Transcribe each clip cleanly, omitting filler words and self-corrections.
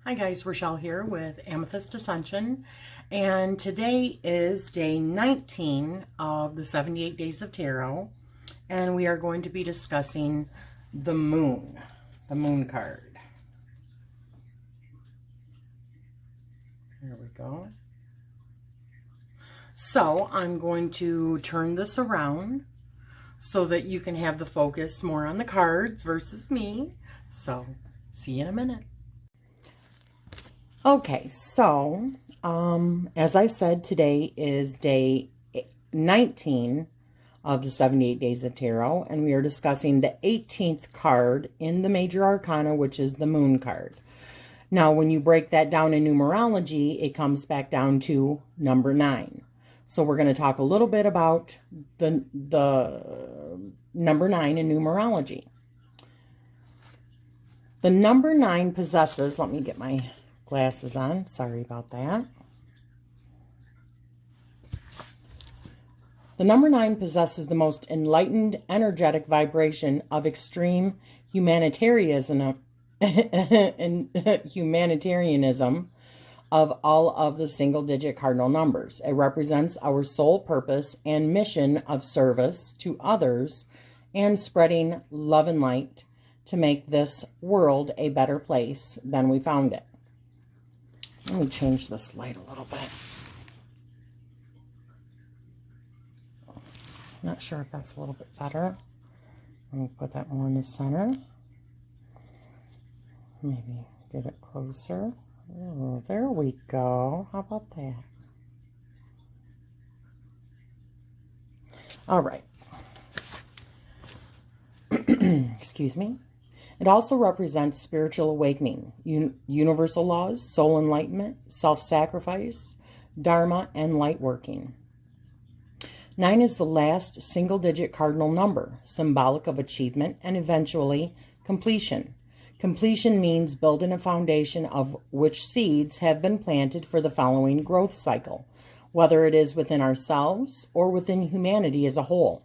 Hi guys, Rachele here with Amethyst Ascension, and today is day 19 of the 78 Days of Tarot, and we are going to be discussing the moon card. There we go. So I'm going to turn this around so that you can have the focus more on the cards versus me. So see you in a minute. Okay, so as I said, today is day 19 of the 78 Days of Tarot, and we are discussing the 18th card in the Major Arcana, which is the Moon card. Now, when you break that down in numerology, it comes back down to number 9. So we're going to talk a little bit about the number 9 in numerology. The number 9 possesses, let me get my glasses on, sorry about that. The number 9 possesses the most enlightened, energetic vibration of extreme humanitarianism of all of the single-digit cardinal numbers. It represents our sole purpose and mission of service to others and spreading love and light to make this world a better place than we found it. Let me change this light a little bit. Not sure if that's a little bit better. Let me put that more in the center. Maybe get it closer. Oh, there we go. How about that? All right. Excuse me. It also represents spiritual awakening, universal laws, soul enlightenment, self-sacrifice, dharma, and light working. 9 is the last single-digit cardinal number, symbolic of achievement and eventually completion. Completion means building a foundation of which seeds have been planted for the following growth cycle, whether it is within ourselves or within humanity as a whole.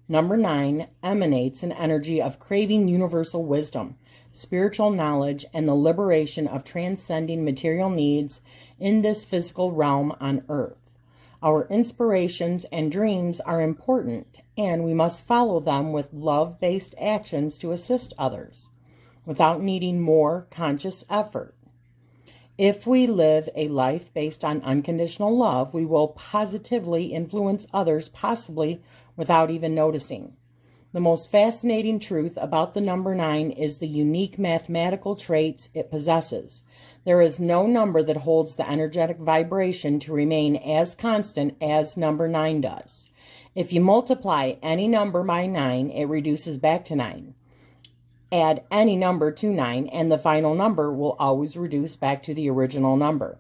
Number 9 emanates an energy of craving universal wisdom, spiritual knowledge, and the liberation of transcending material needs in this physical realm on earth. Our inspirations and dreams are important, and we must follow them with love-based actions to assist others, without needing more conscious effort. If we live a life based on unconditional love, we will positively influence others, possibly without even noticing. The most fascinating truth about the number 9 is the unique mathematical traits it possesses. There is no number that holds the energetic vibration to remain as constant as number 9 does. If you multiply any number by 9, it reduces back to 9. Add any number to 9, and the final number will always reduce back to the original number.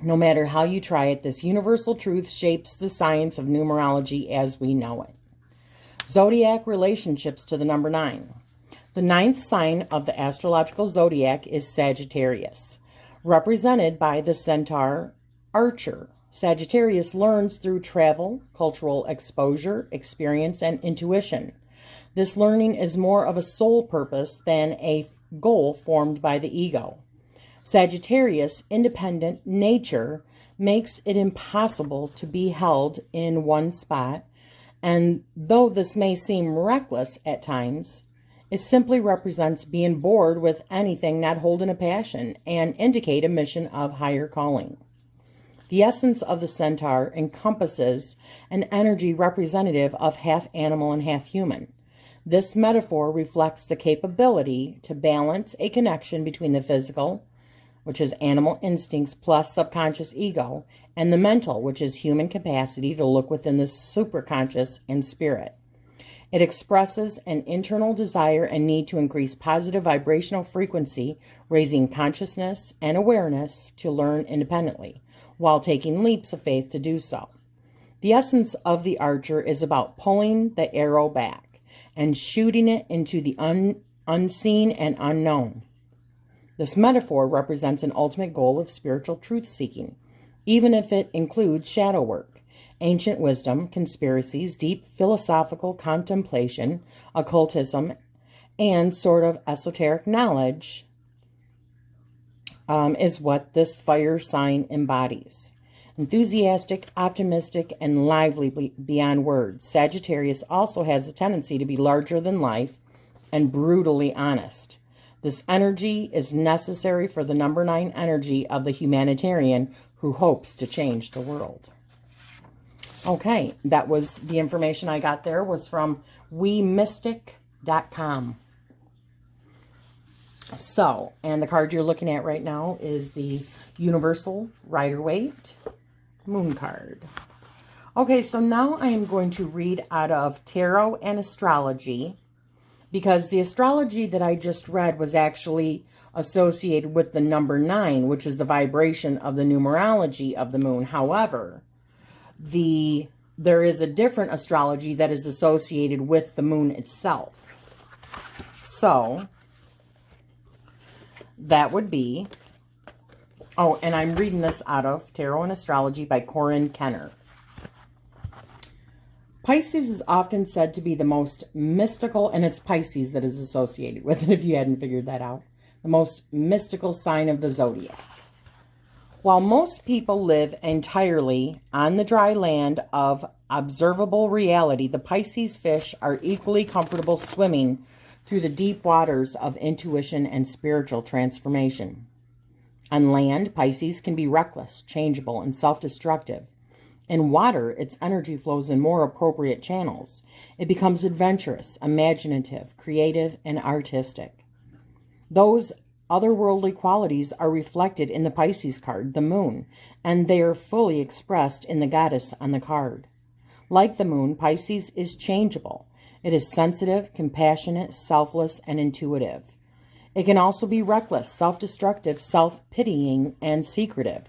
No matter how you try it, this universal truth shapes the science of numerology as we know it. Zodiac relationships to the number 9. The 9th sign of the astrological zodiac is Sagittarius, represented by the centaur Archer. Sagittarius learns through travel, cultural exposure, experience, and intuition. This learning is more of a soul purpose than a goal formed by the ego. Sagittarius' independent nature makes it impossible to be held in one spot, and though this may seem reckless at times, it simply represents being bored with anything not holding a passion and indicate a mission of higher calling. The essence of the centaur encompasses an energy representative of half animal and half human. This metaphor reflects the capability to balance a connection between the physical, which is animal instincts plus subconscious ego, and the mental, which is human capacity to look within the superconscious and spirit. It expresses an internal desire and need to increase positive vibrational frequency, raising consciousness and awareness to learn independently, while taking leaps of faith to do so. The essence of the archer is about pulling the arrow back and shooting it into the unseen and unknown. This metaphor represents an ultimate goal of spiritual truth-seeking, even if it includes shadow work, ancient wisdom, conspiracies, deep philosophical contemplation, occultism, and sort of esoteric knowledge is what this fire sign embodies. Enthusiastic, optimistic, and lively beyond words. Sagittarius also has a tendency to be larger than life and brutally honest. This energy is necessary for the number 9 energy of the humanitarian who hopes to change the world. Okay, that was the information I got there was from wemystic.com. So, and the card you're looking at right now is the Universal Rider-Waite Moon card. Okay, so now I am going to read out of Tarot and Astrology, because the astrology that I just read was actually associated with the number 9, which is the vibration of the numerology of the moon. However, there is a different astrology that is associated with the moon itself. So, that would be, oh, and I'm reading this out of Tarot and Astrology by Corinne Kenner. Pisces is often said to be the most mystical, and it's Pisces that is associated with it, if you hadn't figured that out, the most mystical sign of the zodiac. While most people live entirely on the dry land of observable reality, the Pisces fish are equally comfortable swimming through the deep waters of intuition and spiritual transformation. On land, Pisces can be reckless, changeable, and self-destructive. In water, its energy flows in more appropriate channels. It becomes adventurous, imaginative, creative, and artistic. Those otherworldly qualities are reflected in the Pisces card, the moon, and they are fully expressed in the goddess on the card. Like the moon, Pisces is changeable. It is sensitive, compassionate, selfless, and intuitive. It can also be reckless, self-destructive, self-pitying, and secretive.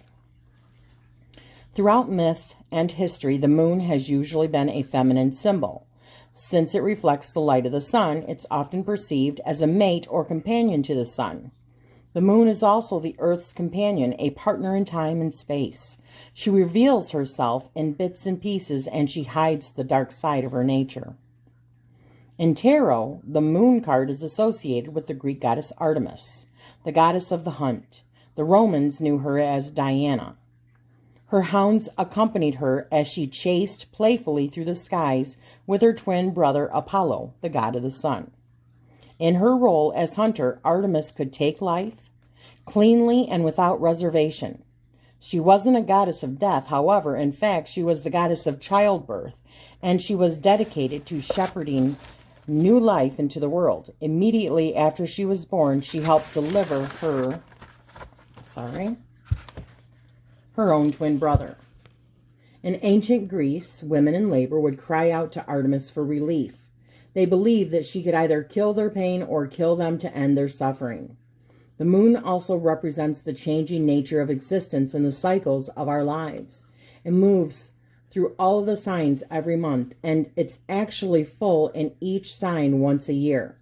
Throughout myth and history, the moon has usually been a feminine symbol. Since it reflects the light of the sun, it's often perceived as a mate or companion to the sun. The moon is also the Earth's companion, a partner in time and space. She reveals herself in bits and pieces, and she hides the dark side of her nature. In tarot, the moon card is associated with the Greek goddess Artemis, the goddess of the hunt. The Romans knew her as Diana. Her hounds accompanied her as she chased playfully through the skies with her twin brother Apollo, the god of the sun. In her role as hunter, Artemis could take life cleanly and without reservation. She wasn't a goddess of death, however. In fact, she was the goddess of childbirth, and she was dedicated to shepherding new life into the world. Immediately after she was born, she helped deliver her own twin brother. In ancient Greece, women in labor would cry out to Artemis for relief. They believed that she could either kill their pain or kill them to end their suffering. The moon also represents the changing nature of existence and the cycles of our lives. It moves through all of the signs every month, and it's actually full in each sign once a year.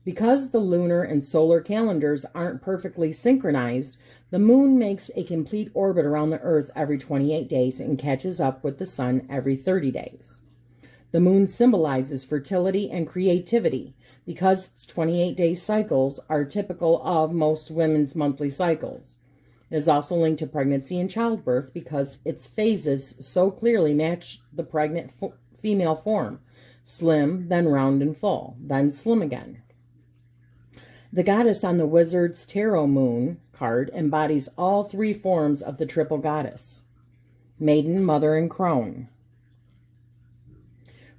Because the lunar and solar calendars aren't perfectly synchronized, the moon makes a complete orbit around the Earth every 28 days and catches up with the sun every 30 days. The moon symbolizes fertility and creativity because its 28-day cycles are typical of most women's monthly cycles. It is also linked to pregnancy and childbirth because its phases so clearly match the pregnant female form: slim, then round and full, then slim again. The goddess on the Wizard's Tarot Moon card embodies all three forms of the triple goddess: maiden, mother, and crone.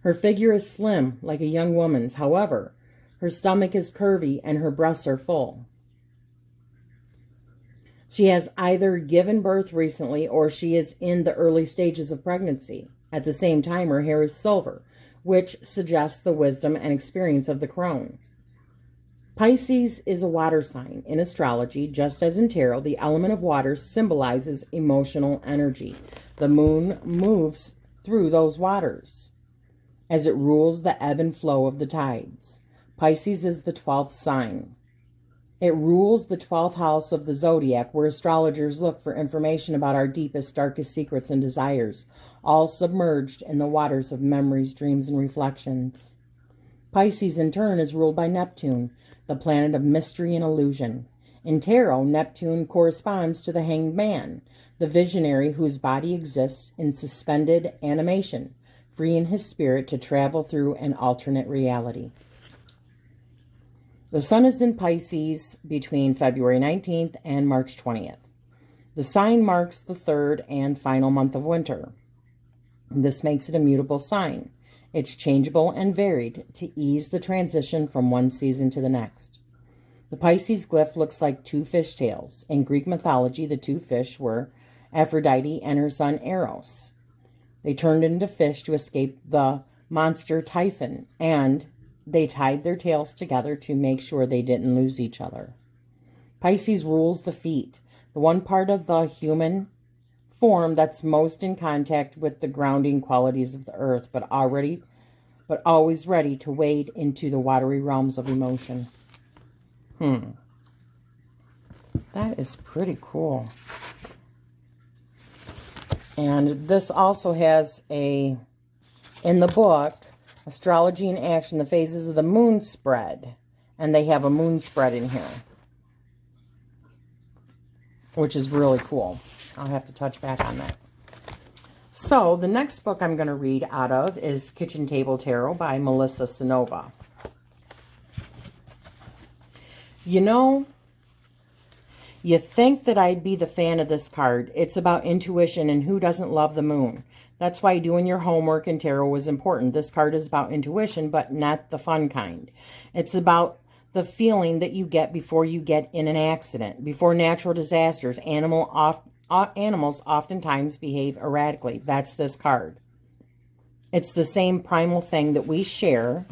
Her figure is slim, like a young woman's. However, her stomach is curvy and her breasts are full. She has either given birth recently or she is in the early stages of pregnancy. At the same time, her hair is silver, which suggests the wisdom and experience of the crone. Pisces is a water sign. In astrology, just as in tarot, the element of water symbolizes emotional energy. The moon moves through those waters as it rules the ebb and flow of the tides. Pisces is the 12th sign. It rules the 12th house of the zodiac, where astrologers look for information about our deepest, darkest secrets and desires, all submerged in the waters of memories, dreams, and reflections. Pisces, in turn, is ruled by Neptune, the planet of mystery and illusion. In tarot, Neptune corresponds to the Hanged Man, the visionary whose body exists in suspended animation, freeing his spirit to travel through an alternate reality. The sun is in Pisces between February 19th and March 20th. The sign marks the third and final month of winter. This makes it a mutable sign. It's changeable and varied to ease the transition from one season to the next. The Pisces glyph looks like two fish tails. In Greek mythology, the two fish were Aphrodite and her son Eros. They turned into fish to escape the monster Typhon, and they tied their tails together to make sure they didn't lose each other. Pisces rules the feet, the one part of the human form that's most in contact with the grounding qualities of the earth, but always ready to wade into the watery realms of emotion. That is pretty cool. And this also has in the book, Astrology in Action, the Phases of the Moon Spread. And they have a moon spread in here, which is really cool. I'll have to touch back on that. So the next book I'm going to read out of is Kitchen Table Tarot by Melissa Sonova. You know, you think that I'd be the fan of this card. It's about intuition, and who doesn't love the moon? That's why doing your homework in tarot was important. This card is about intuition, but not the fun kind. It's about the feeling that you get before you get in an accident, before natural disasters. Animals oftentimes behave erratically. That's this card. It's the same primal thing that we share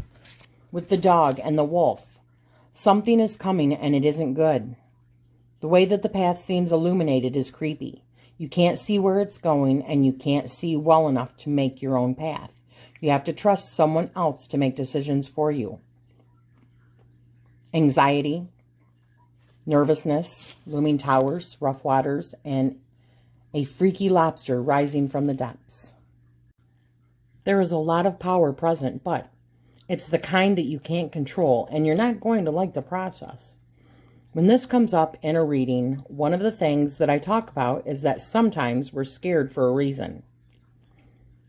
with the dog and the wolf. Something is coming, and it isn't good. The way that the path seems illuminated is creepy. You can't see where it's going, and you can't see well enough to make your own path. You have to trust someone else to make decisions for you. Anxiety, nervousness, looming towers, rough waters, and a freaky lobster rising from the depths. There is a lot of power present, but it's the kind that you can't control, and you're not going to like the process. When this comes up in a reading, one of the things that I talk about is that sometimes we're scared for a reason.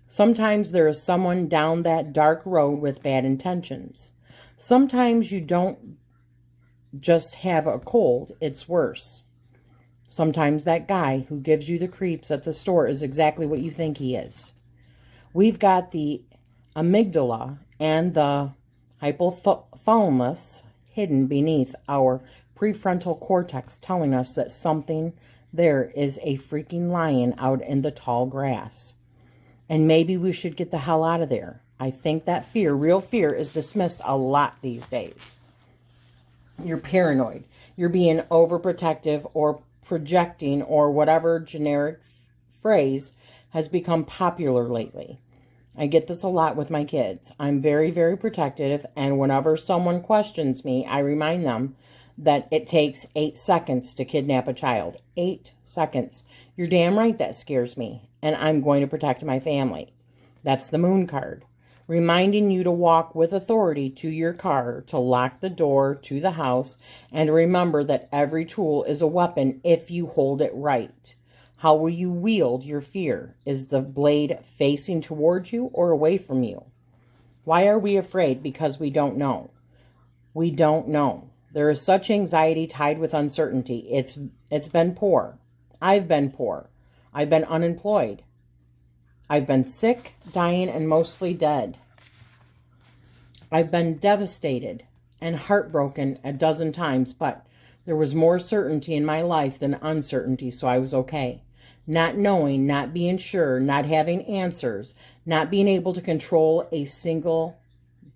Sometimes there is someone down that dark road with bad intentions. Sometimes you don't just have a cold, it's worse. Sometimes that guy who gives you the creeps at the store is exactly what you think he is. We've got the amygdala and the hypothalamus hidden beneath our prefrontal cortex, telling us that something there is a freaking lion out in the tall grass. And maybe we should get the hell out of there. I think that fear, real fear, is dismissed a lot these days. You're paranoid. You're being overprotective or projecting, or whatever generic phrase has become popular lately. I get this a lot with my kids. I'm very, very protective, and whenever someone questions me, I remind them that it takes 8 seconds to kidnap a child. 8 seconds. You're damn right that scares me, and I'm going to protect my family. That's the moon card. Reminding you to walk with authority to your car, to lock the door to the house, and remember that every tool is a weapon if you hold it right. How will you wield your fear? Is the blade facing towards you or away from you? Why are we afraid? Because we don't know. We don't know. There is such anxiety tied with uncertainty. It's been poor. I've been poor. I've been unemployed. I've been sick, dying, and mostly dead. I've been devastated and heartbroken a dozen times, but there was more certainty in my life than uncertainty, so I was okay. Not knowing, not being sure, not having answers, not being able to control a single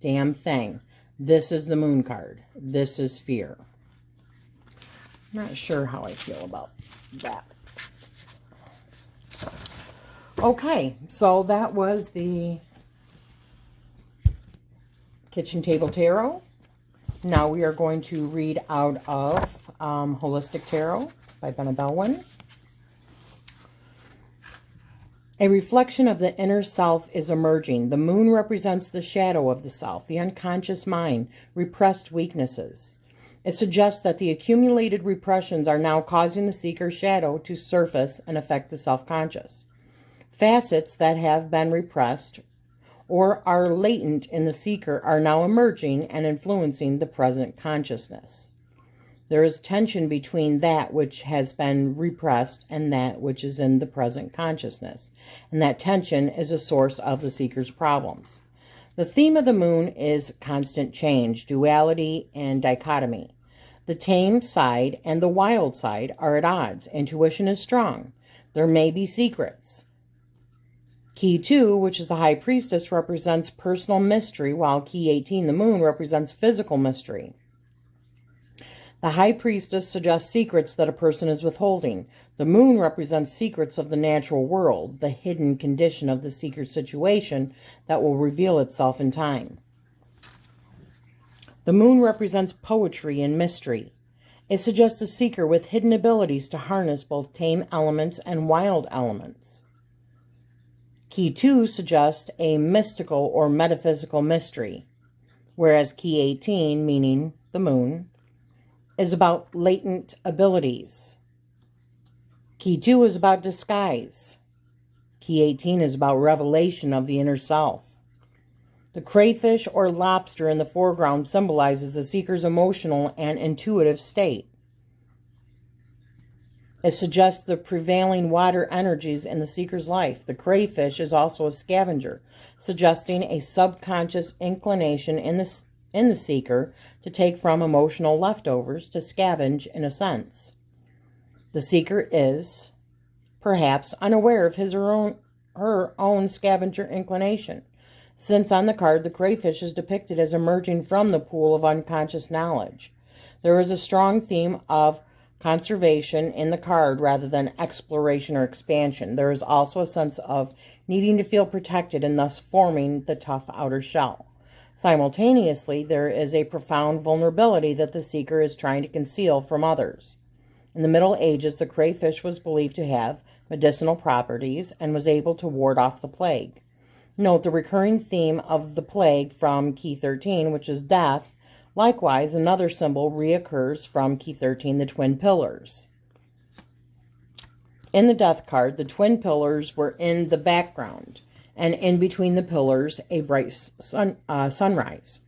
damn thing. This is the moon card. This is fear. I'm not sure how I feel about that. Okay, so that was the Kitchen Table Tarot. Now we are going to read out of Holistic Tarot by Benna Bellwin. A reflection of the inner self is emerging. The moon represents the shadow of the self, the unconscious mind, repressed weaknesses. It suggests that the accumulated repressions are now causing the seeker's shadow to surface and affect the self-conscious. Facets that have been repressed or are latent in the seeker are now emerging and influencing the present consciousness. There is tension between that which has been repressed and that which is in the present consciousness, and that tension is a source of the seeker's problems. The theme of the moon is constant change, duality, and dichotomy. The tame side and the wild side are at odds. Intuition is strong. There may be secrets. Key 2, which is the High Priestess, represents personal mystery, while Key 18, the Moon, represents physical mystery. The High Priestess suggests secrets that a person is withholding. The Moon represents secrets of the natural world, the hidden condition of the seeker's situation that will reveal itself in time. The Moon represents poetry and mystery. It suggests a seeker with hidden abilities to harness both tame elements and wild elements. Key 2 suggests a mystical or metaphysical mystery, whereas Key 18, meaning the Moon, is about latent abilities. Key 2 is about disguise. Key 18 is about revelation of the inner self. The crayfish or lobster in the foreground symbolizes the seeker's emotional and intuitive state. It suggests the prevailing water energies in the seeker's life. The crayfish is also a scavenger, suggesting a subconscious inclination in the seeker to take from emotional leftovers, to scavenge in a sense. The seeker is, perhaps, unaware of his or her own scavenger inclination, since on the card the crayfish is depicted as emerging from the pool of unconscious knowledge. There is a strong theme of conservation in the card rather than exploration or expansion. There is also a sense of needing to feel protected and thus forming the tough outer shell. Simultaneously, there is a profound vulnerability that the seeker is trying to conceal from others. In the Middle Ages, the crayfish was believed to have medicinal properties and was able to ward off the plague. Note the recurring theme of the plague from Key 13, which is death. Likewise, another symbol reoccurs from Key 13, the twin pillars. In the death card, the twin pillars were in the background, and in between the pillars, a bright sunrise.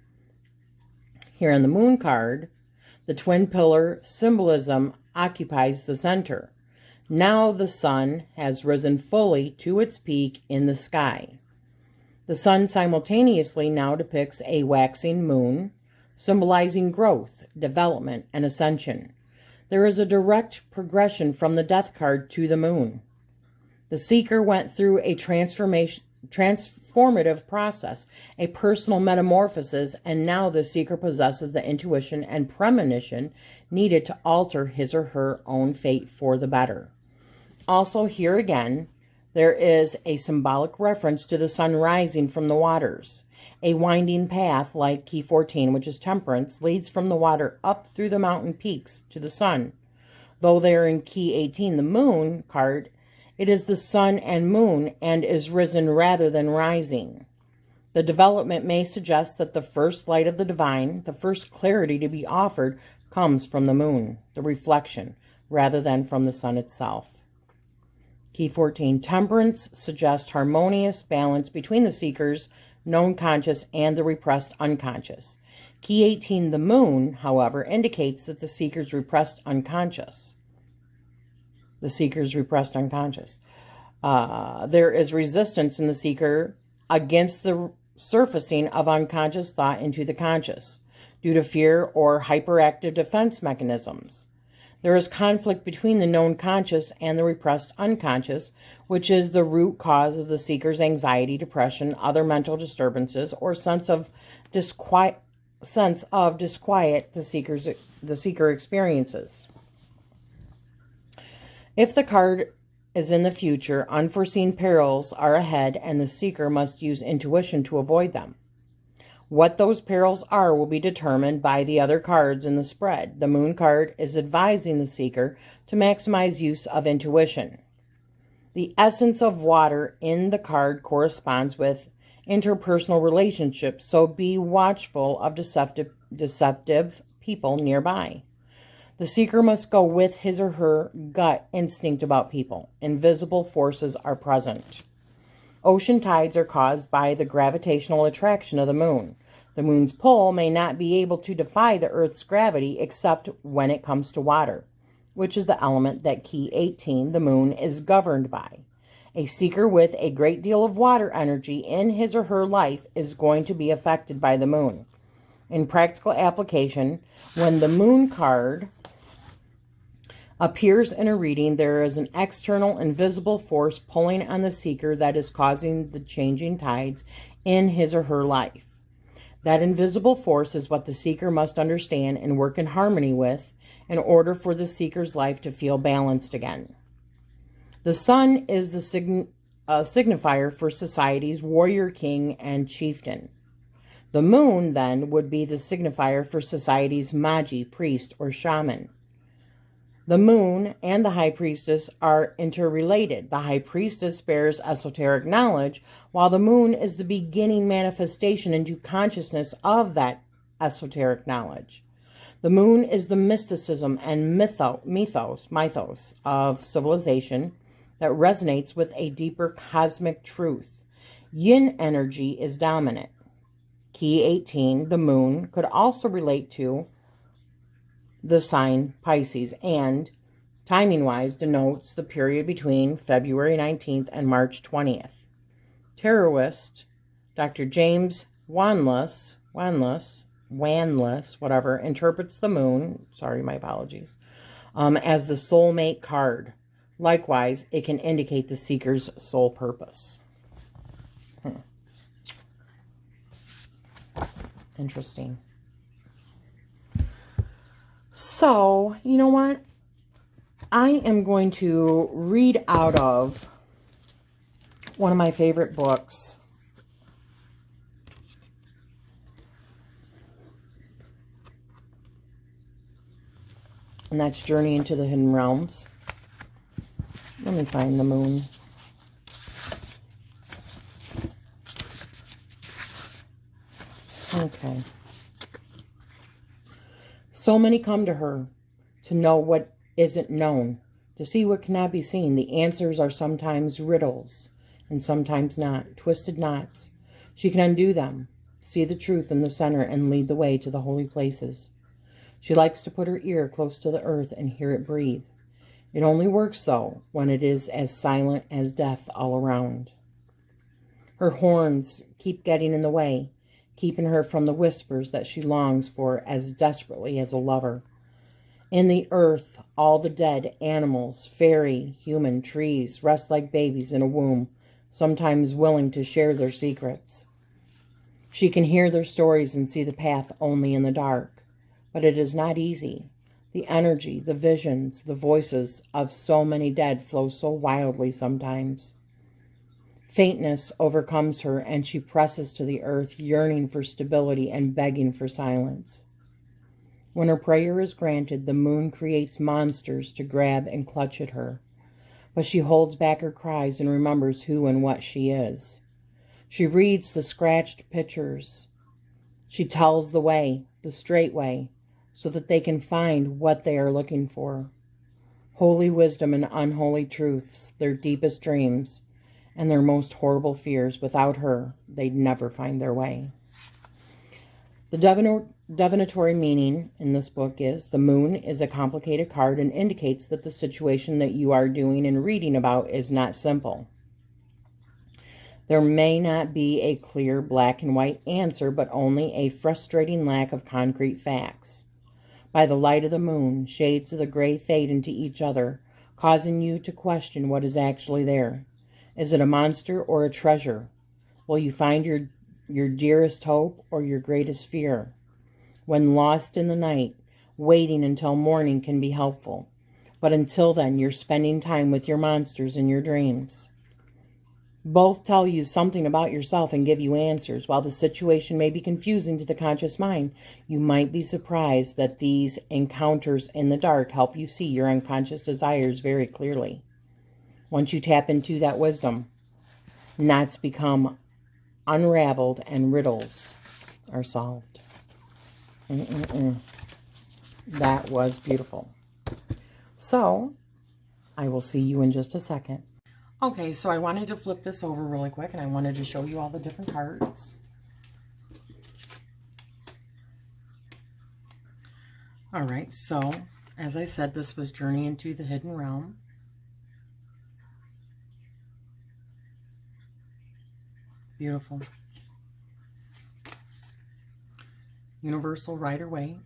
Here on the moon card, the twin pillar symbolism occupies the center. Now the sun has risen fully to its peak in the sky. The sun simultaneously now depicts a waxing moon, symbolizing growth, development, and ascension. There is a direct progression from the death card to the moon. The seeker went through a transformative process, a personal metamorphosis, and now the seeker possesses the intuition and premonition needed to alter his or her own fate for the better. Also, here again, there is a symbolic reference to the sun rising from the waters. A winding path, like Key 14, which is temperance, leads from the water up through the mountain peaks to the sun. Though they are in Key 18, the moon card, it is the sun and moon and is risen rather than rising. The development may suggest that the first light of the divine, the first clarity to be offered, comes from the moon, the reflection, rather than from the sun itself. Key 14, temperance, suggests harmonious balance between the seeker's known conscious and the repressed unconscious. Key 18, the moon, however, indicates that the seeker's repressed unconscious. There is resistance in the seeker against the surfacing of unconscious thought into the conscious, due to fear or hyperactive defense mechanisms. There is conflict between the known conscious and the repressed unconscious, which is the root cause of the seeker's anxiety, depression, other mental disturbances, or sense of disquiet the seeker experiences. If the card is in the future, unforeseen perils are ahead and the seeker must use intuition to avoid them. What those perils are will be determined by the other cards in the spread. The moon card is advising the seeker to maximize use of intuition. The essence of water in the card corresponds with interpersonal relationships, so be watchful of deceptive people nearby. The seeker must go with his or her gut instinct about people. Invisible forces are present. Ocean tides are caused by the gravitational attraction of the moon. The moon's pull may not be able to defy the Earth's gravity except when it comes to water, which is the element that key 18, the moon, is governed by. A seeker with a great deal of water energy in his or her life is going to be affected by the moon. In practical application, when the moon card appears in a reading, there is an external invisible force pulling on the seeker that is causing the changing tides in his or her life. That invisible force is what the seeker must understand and work in harmony with in order for the seeker's life to feel balanced again. The sun is the signifier for society's warrior, king, and chieftain. The moon, then, would be the signifier for society's magi, priest, or shaman. The moon and the high priestess are interrelated. The high priestess bears esoteric knowledge, while the moon is the beginning manifestation into consciousness of that esoteric knowledge. The moon is the mysticism and mythos of civilization that resonates with a deeper cosmic truth. Yin energy is dominant. Key 18, the moon, could also relate to the sign Pisces, and timing-wise denotes the period between February 19th and March 20th. Tarotist Dr. James Wanless, interprets the moon, my apologies, as the soulmate card. Likewise, it can indicate the seeker's soul purpose. Interesting. So, you know what? I am going to read out of one of my favorite books. And that's Journey into the Hidden Realms. Let me find the moon. Okay. So many come to her to know what isn't known, to see what cannot be seen. The answers are sometimes riddles and sometimes not, twisted knots. She can undo them, see the truth in the center, and lead the way to the holy places. She likes to put her ear close to the earth and hear it breathe. It only works, though, when it is as silent as death all around. Her horns keep getting in the way, keeping her from the whispers that she longs for as desperately as a lover. In the earth, all the dead animals, fairy, human, trees, rest like babies in a womb, sometimes willing to share their secrets. She can hear their stories and see the path only in the dark, but it is not easy. The energy, the visions, the voices of so many dead flow so wildly sometimes. Faintness overcomes her, and she presses to the earth, yearning for stability and begging for silence. When her prayer is granted, the moon creates monsters to grab and clutch at her. But she holds back her cries and remembers who and what she is. She reads the scratched pictures. She tells the way, the straight way, so that they can find what they are looking for. Holy wisdom and unholy truths, their deepest dreams, and their most horrible fears. Without her, they'd never find their way. The divinatory meaning in this book is the moon is a complicated card and indicates that the situation that you are doing and reading about is not simple. There may not be a clear black and white answer, but only a frustrating lack of concrete facts. By the light of the moon, shades of the gray fade into each other, causing you to question what is actually there. Is it a monster or a treasure? Will you find your dearest hope or your greatest fear? When lost in the night, waiting until morning can be helpful. But until then, you're spending time with your monsters in your dreams. Both tell you something about yourself and give you answers. While the situation may be confusing to the conscious mind, you might be surprised that these encounters in the dark help you see your unconscious desires very clearly. Once you tap into that wisdom, knots become unraveled and riddles are solved. That was beautiful. So, I will see you in just a second. Okay, so I wanted to flip this over really quick, and I wanted to show you all the different cards. All right, so, as I said, this was Journey into the Hidden Realm. Beautiful. Universal Rider-Waite.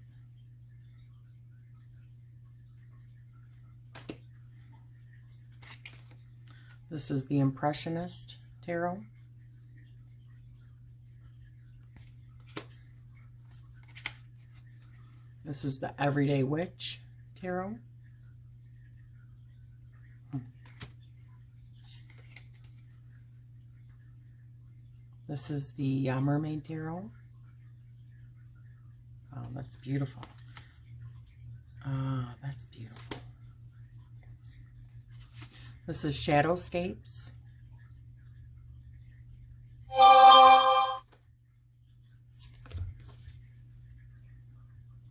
This is the Impressionist Tarot. This is the Everyday Witch Tarot. This is the Mermaid Tarot. Oh, that's beautiful. Ah, that's beautiful. This is Shadowscapes.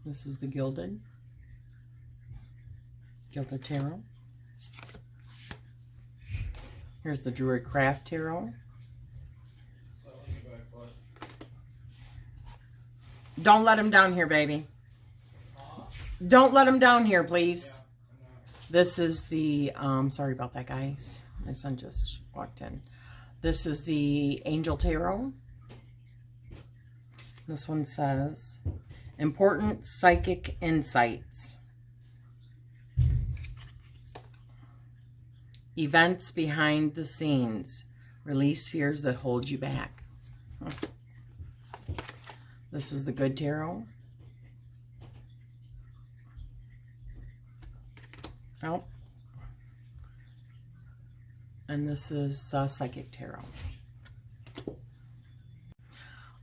This is the Gilded Tarot. Here's the Druid Craft Tarot. Don't let him down here, baby. Don't let him down here, please. This is the, sorry about that, guys. My son just walked in. This is the Angel Tarot. This one says, Important Psychic Insights. Events behind the scenes. Release fears that hold you back. This is the Good Tarot. Oh. And this is Psychic Tarot.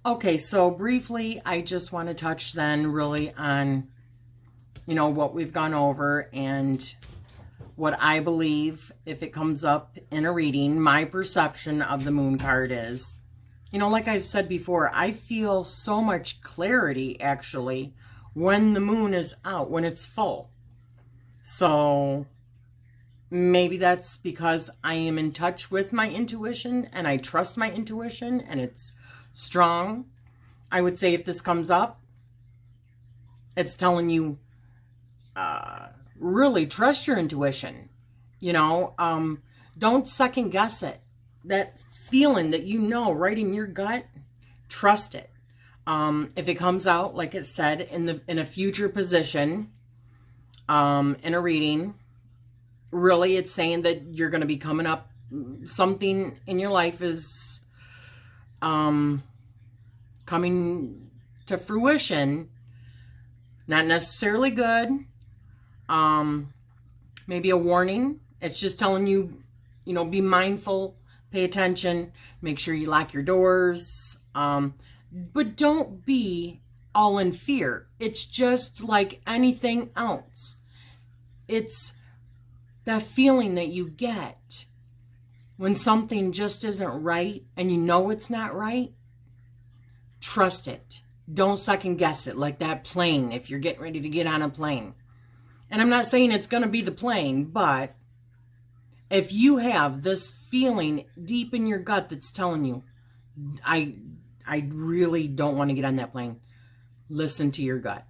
Okay, so briefly, I just want to touch then really on, you know, what we've gone over and what I believe, if it comes up in a reading, my perception of the Moon card is, you know, like I've said before, I feel so much clarity, actually, when the moon is out, when it's full. So maybe that's because I am in touch with my intuition and I trust my intuition and it's strong. I would say if this comes up, it's telling you, really trust your intuition. You know, don't second guess it. That feeling that you know right in your gut, trust it. If it comes out, like it said, in a future position, in a reading, really it's saying that you're going to be coming up, something in your life is coming to fruition. Not necessarily good. Maybe a warning. It's just telling you, you know, be mindful, pay attention, make sure you lock your doors. But don't be all in fear. It's just like anything else. It's that feeling that you get when something just isn't right and you know it's not right. Trust it. Don't second guess it, like that plane if you're getting ready to get on a plane. And I'm not saying it's going to be the plane, but if you have this feeling deep in your gut that's telling you, I really don't want to get on that plane, listen to your gut.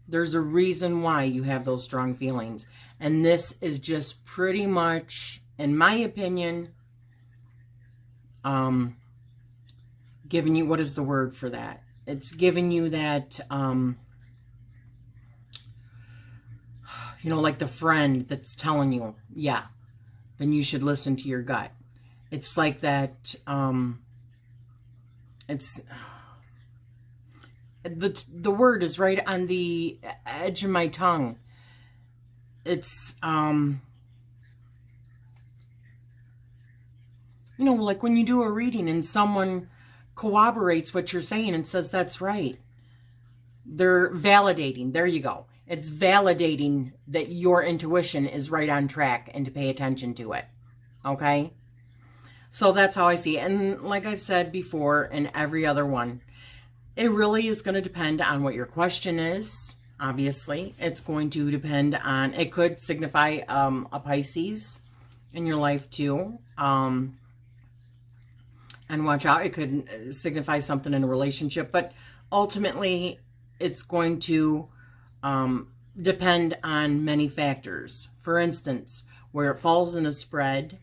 There's a reason why you have those strong feelings. And this is just pretty much, in my opinion, giving you, what is the word for that? It's giving you that, you know, like the friend that's telling you, yeah, then you should listen to your gut. It's like that, it's, the word is right on the edge of my tongue. It's, you know, like when you do a reading and someone corroborates what you're saying and says that's right. They're validating. There you go. It's validating that your intuition is right on track and to pay attention to it. Okay? So that's how I see it. And like I've said before in every other one, it really is going to depend on what your question is, obviously. It's going to depend on, it could signify a Pisces in your life too. And watch out, it could signify something in a relationship, but ultimately it's going to depend on many factors. For instance, where it falls in a spread,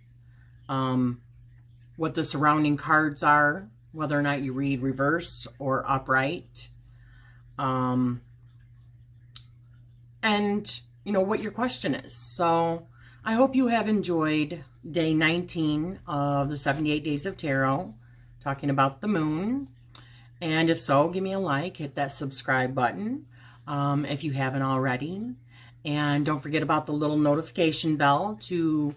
what the surrounding cards are, whether or not you read reverse or upright, and what your question is. So I hope you have enjoyed day 19 of the 78 Days of Tarot, talking about the moon. And if so, give me a like, hit that subscribe button if you haven't already. And don't forget about the little notification bell to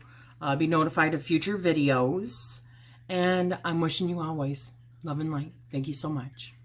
be notified of future videos. And I'm wishing you always love and light. Thank you so much.